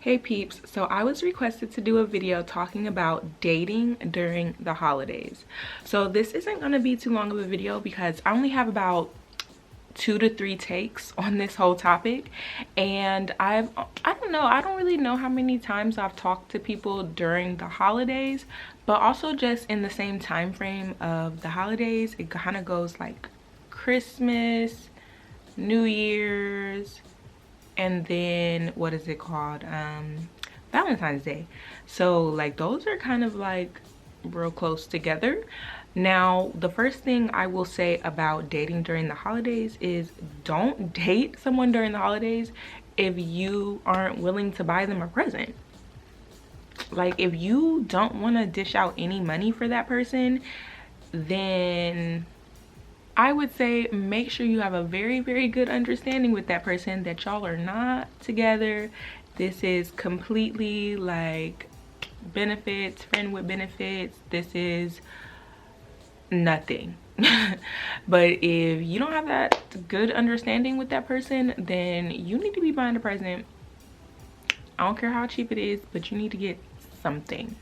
Hey peeps, so I was requested to do a video talking about dating during the holidays. So this isn't going to be too long of a video because I only have about 2 to 3 takes on this whole topic, and I don't really know how many times I've talked to people during the holidays, but also just in the same time frame of the holidays. It kind of goes like Christmas, New Year's, and then what is it called, Valentine's Day. So like those are kind of like real close together. Now the first thing I will say about dating during the holidays is don't date someone during the holidays if you aren't willing to buy them a present. Like if you don't want to dish out any money for that person, then I would say make sure you have a very, very good understanding with that person that y'all are not together. This is completely like benefits, friend with benefits. This is nothing. But if you don't have that good understanding with that person, then you need to be buying a present. I don't care how cheap it is, but you need to get something.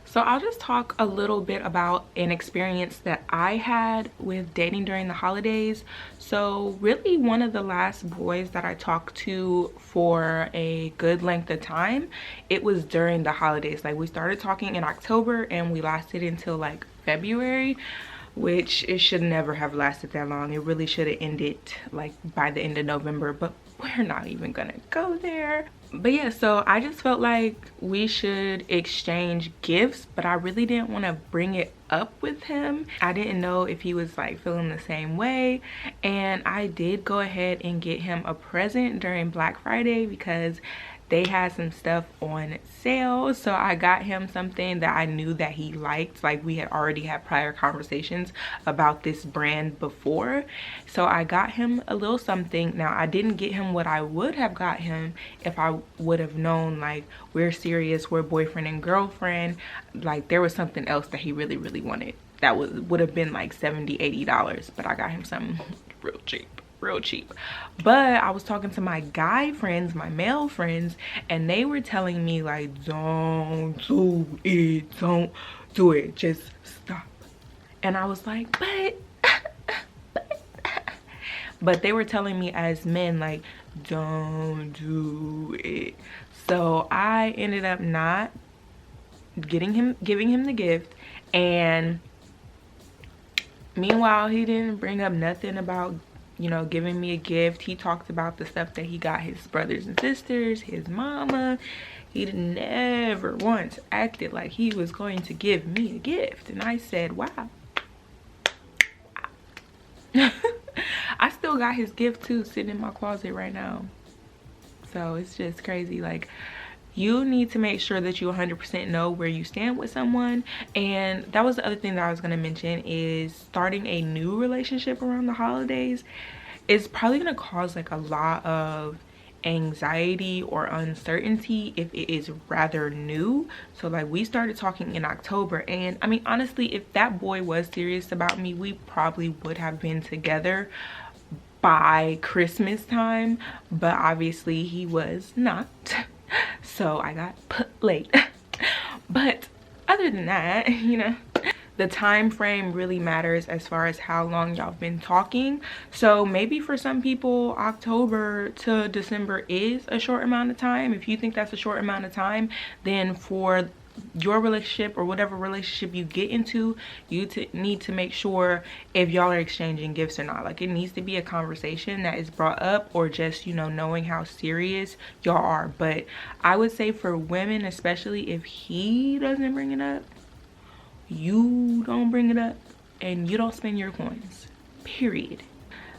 So I'll just talk a little bit about an experience that I had with dating during the holidays. So really one of the last boys that I talked to for a good length of time, it was during the holidays. Like we started talking in October and we lasted until like February, which it should never have lasted that long. It really should have ended like by the end of November, but we're not even gonna go there. But yeah, so I just felt like we should exchange gifts, but I really didn't want to bring it up with him. I didn't know if he was like feeling the same way, and I did go ahead and get him a present during Black Friday because they had some stuff on sale. So I got him something that I knew that he liked. Like we had already had prior conversations about this brand before, so I got him a little something. Now I didn't get him what I would have got him if I would have known like we're serious, we're boyfriend and girlfriend. Like there was something else that he really wanted that would have been like $70-$80, but I got him something real cheap. But I was talking to my guy friends, my male friends, and they were telling me like, don't do it, just stop. And I was like, but they were telling me as men like, don't do it. So I ended up not giving him the gift, and meanwhile he didn't bring up nothing about, you know, giving me a gift. He talked about the stuff that he got his brothers and sisters, his mama. He never once acted like he was going to give me a gift. And I said, wow. I still got his gift too sitting in my closet right now. So it's just crazy. Like, you need to make sure that you 100% know where you stand with someone. And that was the other thing that I was going to mention, is starting a new relationship around the holidays is probably going to cause like a lot of anxiety or uncertainty if it is rather new. So like we started talking in October, and I mean honestly, if that boy was serious about me, we probably would have been together by Christmas time, but obviously he was not. So I got put late. But other than that, you know, the time frame really matters as far as how long y'all been talking. So maybe for some people October to December is a short amount of time. If you think that's a short amount of time, then for your relationship or whatever relationship you get into, you need to make sure if y'all are exchanging gifts or not. Like it needs to be a conversation that is brought up, or just, you know, knowing how serious y'all are. But I would say for women, especially if he doesn't bring it up, you don't bring it up, and you don't spend your coins, period.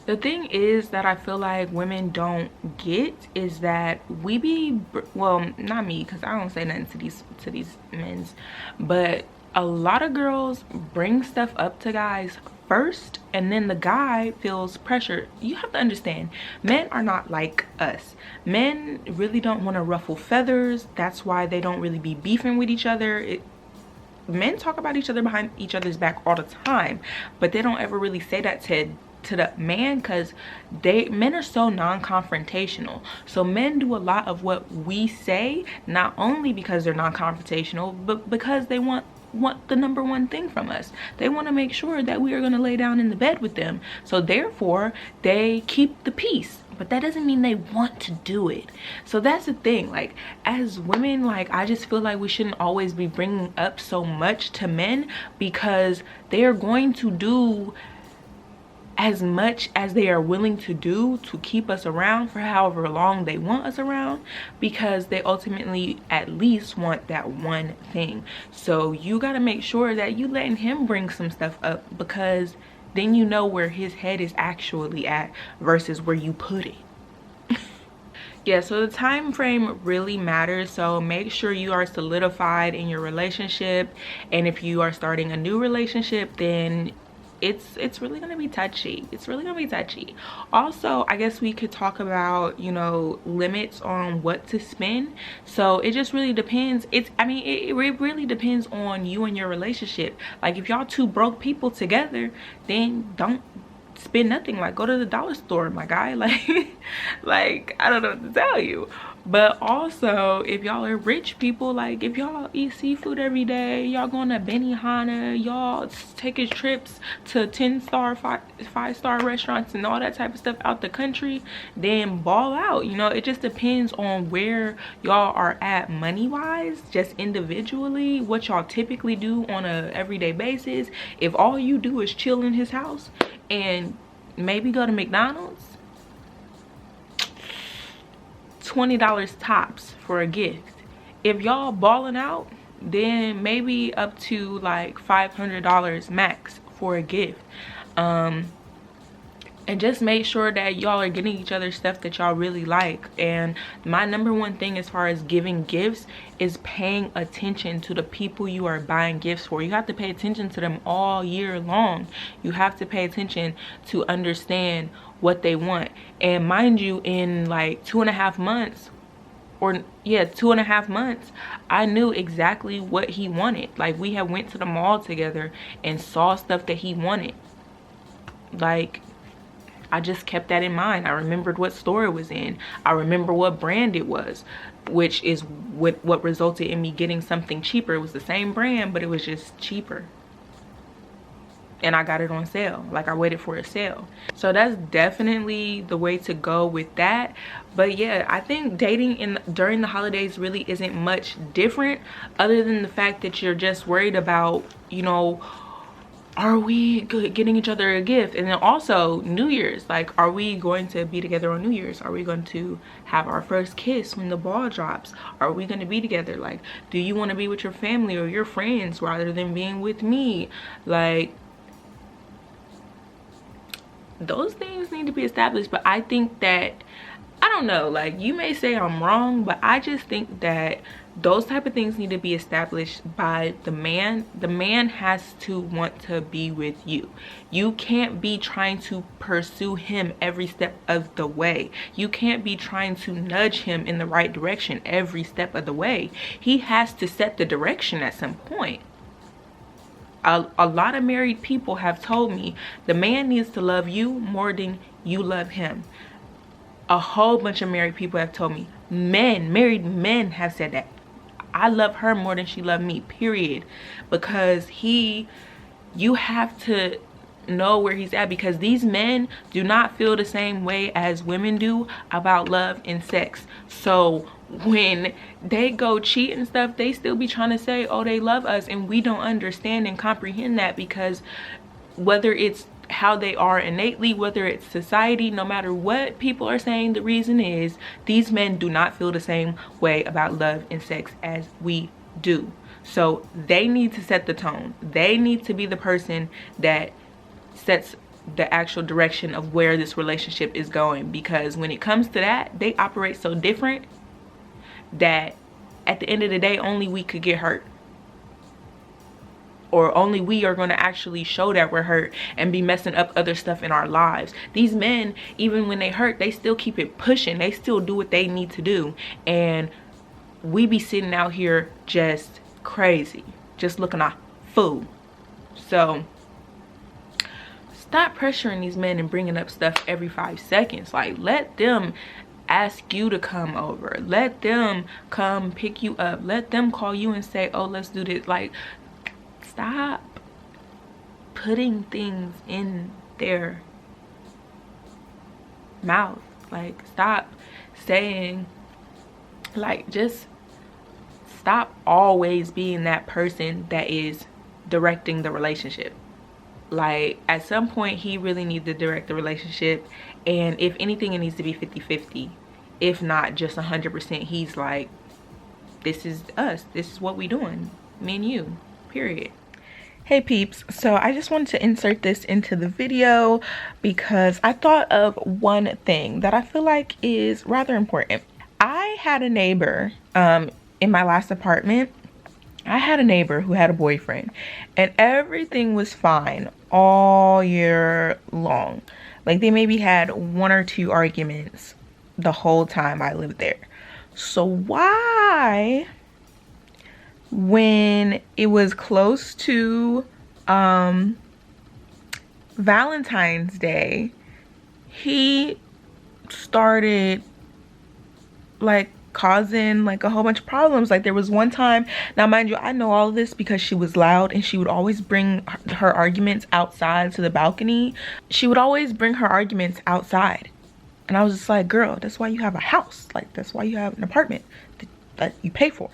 The thing is that I feel like women don't get is that we be, well, not me, because I don't say nothing to these men's, but a lot of girls bring stuff up to guys first, and then the guy feels pressure. You have to understand, men are not like us. Men really don't want to ruffle feathers. That's why they don't really be beefing with each other. Men talk about each other behind each other's back all the time, but they don't ever really say that to the man, because men are so non-confrontational. So men do a lot of what we say, not only because they're non-confrontational, but because they want the number one thing from us. They want to make sure that we are going to lay down in the bed with them. So therefore they keep the peace, but that doesn't mean they want to do it. So that's the thing. Like, as women, like, I just feel like we shouldn't always be bringing up so much to men, because they are going to do as much as they are willing to do to keep us around for however long they want us around, because they ultimately at least want that one thing. So you got to make sure that you letting him bring some stuff up, because then you know where his head is actually at versus where you put it. Yeah, so the time frame really matters. So make sure you are solidified in your relationship, and if you are starting a new relationship, then it's really gonna be touchy. It's really gonna be touchy. Also, I guess we could talk about, you know, limits on what to spend. So it just really depends. It really depends on you and your relationship. Like, if y'all two broke people together, then don't spend nothing. Like, go to the dollar store, my guy. Like I don't know what to tell you. But also, if y'all are rich people, like if y'all eat seafood every day, y'all going to Benihana, y'all taking trips to 10-star, 5-star restaurants and all that type of stuff out the country, then ball out. You know, it just depends on where y'all are at money wise, just individually, what y'all typically do on a everyday basis. If all you do is chill in his house and maybe go to McDonald's, $20 tops for a gift. If y'all balling out, then maybe up to like $500 max for a gift. And just make sure that y'all are getting each other stuff that y'all really like. And my number one thing as far as giving gifts is paying attention to the people you are buying gifts for. You have to pay attention to them all year long. You have to pay attention to understand what they want. And mind you, in like 2.5 months, or yeah, 2.5 months, I knew exactly what he wanted. Like, we had went to the mall together and saw stuff that he wanted. Like, I just kept that in mind. I remembered what store it was in. I remember what brand it was, which is what resulted in me getting something cheaper. It was the same brand, but it was just cheaper. And I got it on sale. Like, I waited for a sale. So that's definitely the way to go with that. But yeah, I think dating during the holidays really isn't much different, other than the fact that you're just worried about, you know, are we getting each other a gift? And then also New Year's, like, are we going to be together on New Year's? Are we going to have our first kiss when the ball drops? Are we going to be together? Like, do you want to be with your family or your friends rather than being with me? Like, those things need to be established. But I think that, I don't know, like, you may say I'm wrong, but I just think that those type of things need to be established by the man. The man has to want to be with you. You can't be trying to pursue him every step of the way. You can't be trying to nudge him in the right direction every step of the way. He has to set the direction at some point. A lot of married people have told me the man needs to love you more than you love him. A whole bunch of married people have told me, married men have said that. I love her more than she loved me, period. Because you have to know where he's at, because these men do not feel the same way as women do about love and sex. So when they go cheat and stuff, they still be trying to say, oh, they love us, and we don't understand and comprehend that, because whether it's how they are innately, whether it's society, no matter what people are saying, the reason is these men do not feel the same way about love and sex as we do. So they need to set the tone. They need to be the person that sets the actual direction of where this relationship is going, because when it comes to that, they operate so different that at the end of the day, only we could get hurt. Or only we are going to actually show that we're hurt and be messing up other stuff in our lives. These men, even when they hurt, they still keep it pushing. They still do what they need to do. And we be sitting out here just crazy, just looking a fool. So stop pressuring these men and bringing up stuff every 5 seconds. Like, let them ask you to come over, let them come pick you up, let them call you and say, oh, let's do this. Like, stop putting things in their mouth. Like, stop saying, like, just stop always being that person that is directing the relationship. Like, at some point he really needs to direct the relationship, and if anything, it needs to be 50-50, if not just 100%. He's like, this is us, this is what we doing, me and you, period. Hey peeps, so I just wanted to insert this into the video because I thought of one thing that I feel like is rather important. I had a neighbor in my last apartment. I had a neighbor who had a boyfriend, and everything was fine all year long. Like, they maybe had 1 or 2 arguments the whole time I lived there. So why, when it was close to Valentine's Day, he started like causing like a whole bunch of problems? Like, there was one time, now mind you, I know all of this because she was loud and she would always bring her arguments outside to the balcony. She would always bring her arguments outside, and I was just like, girl, that's why you have a house. Like, that's why you have an apartment that you pay for.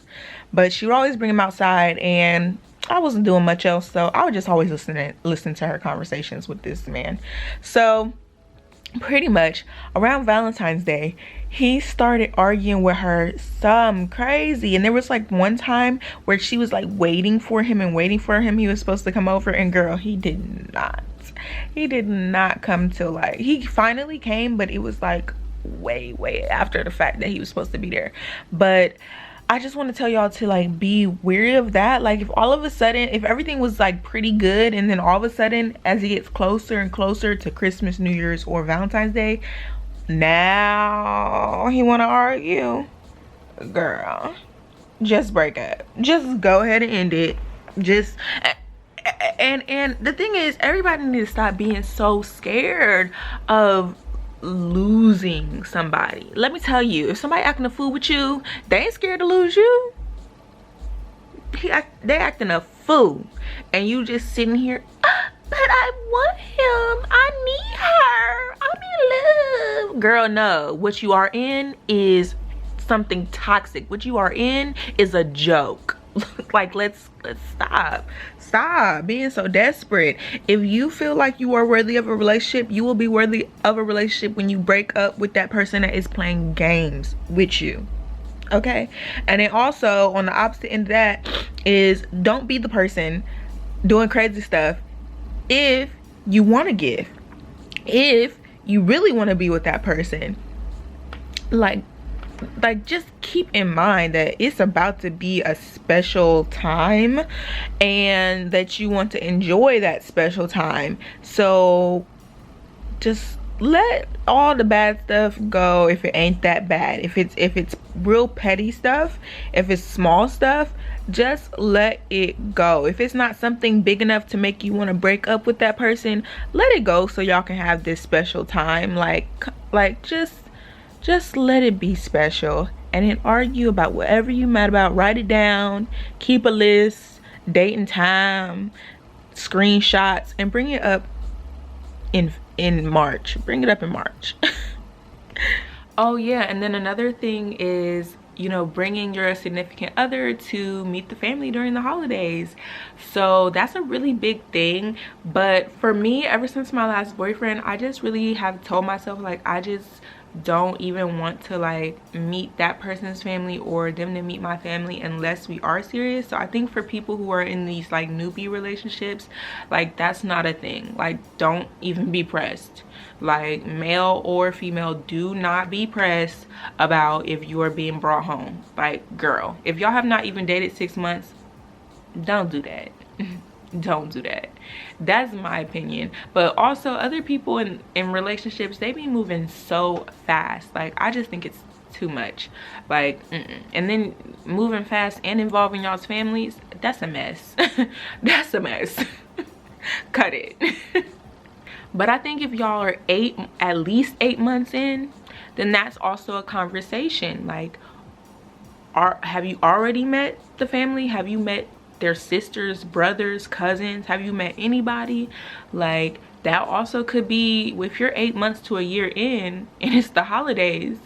But she would always bring them outside, and I wasn't doing much else, so I would just always listen to her conversations with this man. So pretty much around Valentine's Day, he started arguing with her some crazy. And there was like one time where she was like waiting for him. He was supposed to come over, and girl, he did not come till, like, he finally came, but it was like way after the fact that he was supposed to be there. But I just want to tell y'all to like be wary of that. Like, if all of a sudden, if everything was like pretty good, and then all of a sudden as it gets closer and closer to Christmas, New Year's, or Valentine's Day, now he want to argue, girl, just break up. Just go ahead and end it. Just and the thing is, everybody needs to stop being so scared of losing somebody. Let me tell you, if somebody acting a fool with you, they ain't scared to lose you. They acting a fool, and you just sitting here, but I want him, I need her, I'm in love. Girl, no, what you are in is something toxic. What you are in is a joke. Like, let's stop being so desperate. If you feel like you are worthy of a relationship, you will be worthy of a relationship when you break up with that person that is playing games with you. Okay? And then also, on the opposite end of that is, don't be the person doing crazy stuff if you want to give. If you really want to be with that person, like just keep in mind that it's about to be a special time, and that you want to enjoy that special time. So just let all the bad stuff go if it ain't that bad. If it's real petty stuff, if it's small stuff, just let it go. If it's not something big enough to make you want to break up with that person, let it go so y'all can have this special time. Like just let it be special, and then argue about whatever you mad about. Write it down, keep a list, date and time, screenshots, and bring it up in March. Bring it up in March. Oh yeah, and then another thing is, you know, bringing your significant other to meet the family during the holidays. So that's a really big thing. But for me, ever since my last boyfriend, I just really have told myself, like, I just don't even want to like meet that person's family or them to meet my family unless we are serious. So I think for people who are in these like newbie relationships, like, that's not a thing. Like, don't even be pressed. Like, male or female, do not be pressed about if you are being brought home. Like, girl, if y'all have not even dated 6 months, don't do that. Don't do that. That's my opinion. But also, other people in relationships, they be moving so fast. Like, I just think it's too much. Like, and then moving fast and involving y'all's families, that's a mess. That's a mess. Cut it. But I think if y'all are at least 8 months in, then that's also a conversation. Like, have you already met the family? Have you met their sisters, brothers, cousins? Have you met anybody? Like, that also could be, if you're 8 months to a year in and it's the holidays,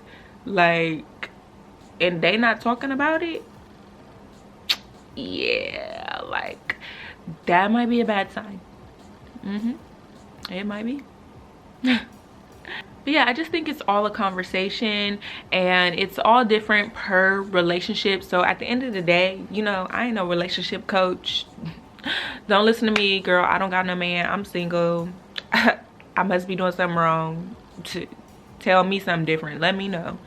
like, and they not talking about it, yeah, like, that might be a bad sign. It might be. But yeah, I just think it's all a conversation, and it's all different per relationship. So at the end of the day, you know, I ain't no relationship coach. Don't listen to me, girl. I don't got no man. I'm single. I must be doing something wrong. To tell me something different, let me know.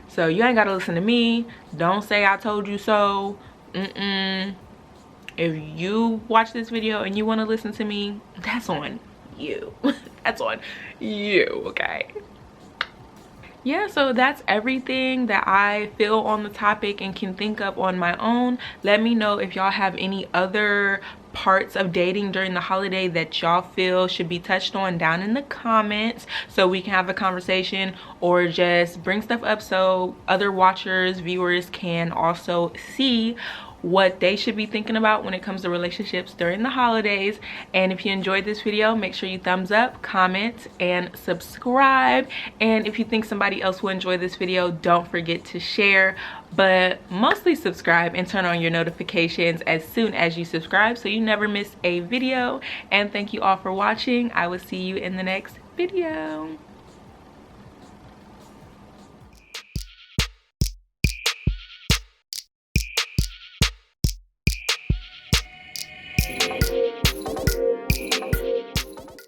So you ain't gotta listen to me. Don't say I told you so. If you watch this video and you want to listen to me, that's on you. That's on you, okay? Yeah, so that's everything that I feel on the topic and can think of on my own. Let me know if y'all have any other parts of dating during the holiday that y'all feel should be touched on down in the comments, so we can have a conversation, or just bring stuff up so other watchers, viewers can also see what they should be thinking about when it comes to relationships during the holidays. And if you enjoyed this video, make sure you thumbs up, comment, and subscribe. And if you think somebody else will enjoy this video, don't forget to share, but mostly subscribe and turn on your notifications as soon as you subscribe so you never miss a video. And thank you all for watching. I will see you in the next video.